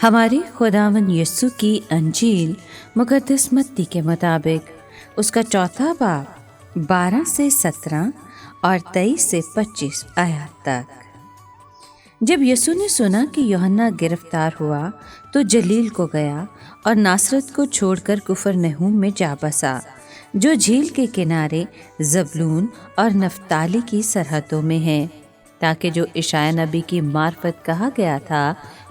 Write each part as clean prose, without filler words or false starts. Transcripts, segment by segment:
हमारे खुदावन यीशु की अंजील मुक़द्दस मत्ती के मुताबिक उसका चौथा बाब 12 से 17 और 23 से 25 आयत तक। जब यीशु ने सुना कि यूहन्ना गिरफ्तार हुआ तो जलील को गया और नासरत को छोड़कर कुफरनहूम में जा बसा, जो झील के किनारे ज़बूलून और नफ्ताली की सरहदों में है, ताकि जो इशाया नबी की मार्फत कहा गया था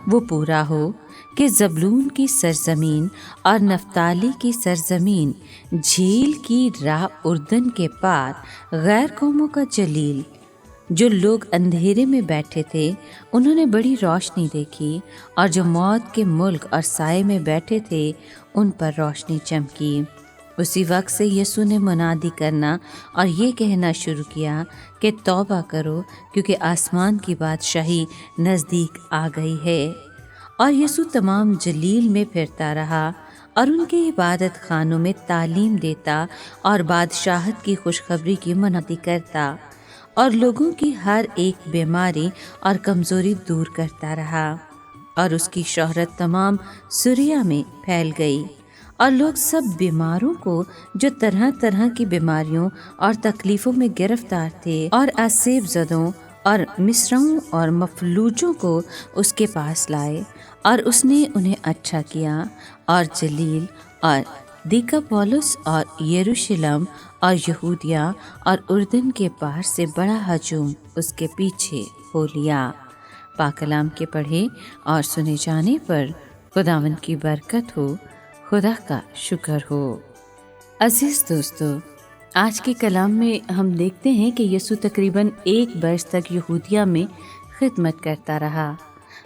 वो पूरा हो कि ज़बूलून की सरजमीन और नफ्ताली की सरजमीन झील की राह उर्दन के पार गैर कौमों का जलील। जो लोग अंधेरे में बैठे थे उन्होंने बड़ी रोशनी देखी, और जो मौत के मुल्क और साए में बैठे थे उन पर रोशनी चमकी। उसी वक्त से यीशु ने मुनादी करना और ये कहना शुरू किया कि तौबा करो, क्योंकि आसमान की बादशाही नज़दीक आ गई है। और यीशु तमाम जलील में फिरता रहा और उनके इबादत खानों में तालीम देता और बादशाहत की खुशखबरी की मुनादी करता, और लोगों की हर एक बीमारी और कमज़ोरी दूर करता रहा। और उसकी शोहरत तमाम सूरिया में फैल गई, और लोग सब बीमारों को, जो तरह तरह की बीमारियों और तकलीफ़ों में गिरफ्तार थे, और आसेब ज़दों और मिस्राओं और मफलूजों को उसके पास लाए, और उसने उन्हें अच्छा किया। और जलील और दिकापोलिस और यरूशलेम और यहूदिया और उर्दन के पार से बड़ा हजूम उसके पीछे हो लिया। पाकलाम के पढ़े और सुने जाने पर खुदावंद की बरकत हो, खुदा का शुक्र हो। अजीज़ दोस्तों, आज के कलाम में हम देखते हैं कि यीशु तकरीबन 1 वर्ष तक यहूदिया में खिदमत करता रहा,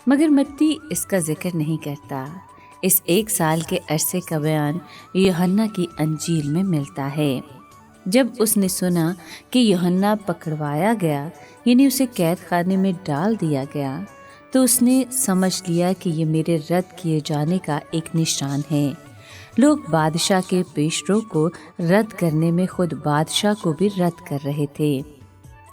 मगर मत्ती इसका जिक्र नहीं करता। इस 1 साल के अरसे का बयान यूहन्ना की अंजील में मिलता है। जब उसने सुना कि यूहन्ना पकड़वाया गया, यानी उसे कैद खाने में डाल दिया गया, तो उसने समझ लिया कि ये मेरे रद्द किए जाने का एक निशान है। लोग बादशाह के पेशरो को रद्द करने में खुद बादशाह को भी रद्द कर रहे थे।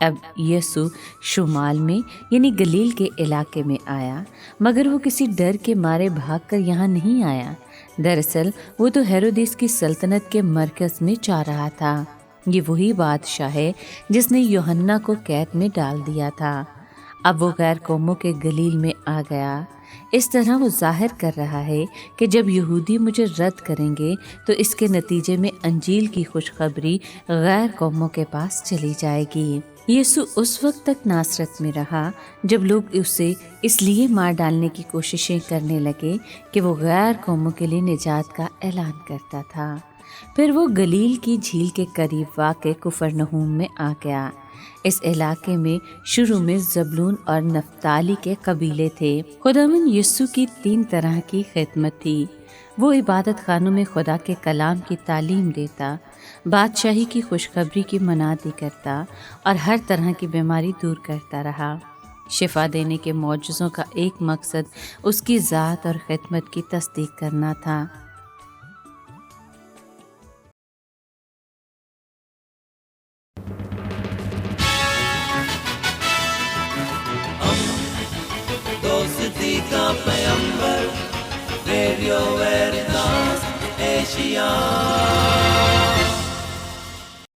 अब यीशु शुमाल में यानी गलील के इलाके में आया, मगर वो किसी डर के मारे भागकर यहाँ नहीं आया। दरअसल वो तो हेरोदेस की सल्तनत के मरकज़ में जा रहा था। ये वही बादशाह है जिसने यूहन्ना को कैद में डाल दिया था। अब वो गैर कौमों के गलील में आ गया। इस तरह वो जाहिर कर रहा है कि जब यहूदी मुझे रद्द करेंगे तो इसके नतीजे में अंजील की खुशखबरी गैर कौमों के पास चली जाएगी। यीशु उस वक्त तक नासरत में रहा जब लोग उसे इसलिए मार डालने की कोशिशें करने लगे कि वो गैर कौमों के लिए निजात का ऐलान करता था। फिर वो गलील की झील के करीब वाक़ कुफरनहूम में आ गया। इस इलाके में शुरू में ज़बूलून और नफ्ताली के कबीले थे। खुदावंद यीशु की 3 तरह की खिदमत थी। वो इबादत खानों में खुदा के कलाम की तालीम देता, बादशाही की खुशखबरी की मनादी करता और हर तरह की बीमारी दूर करता रहा। शिफा देने के मौजज़ों का एक मकसद उसकी ज़ात और खिदमत की तस्दीक करना था। दोस्ती का पैगंबर, रेडियो वेरितास एशिया।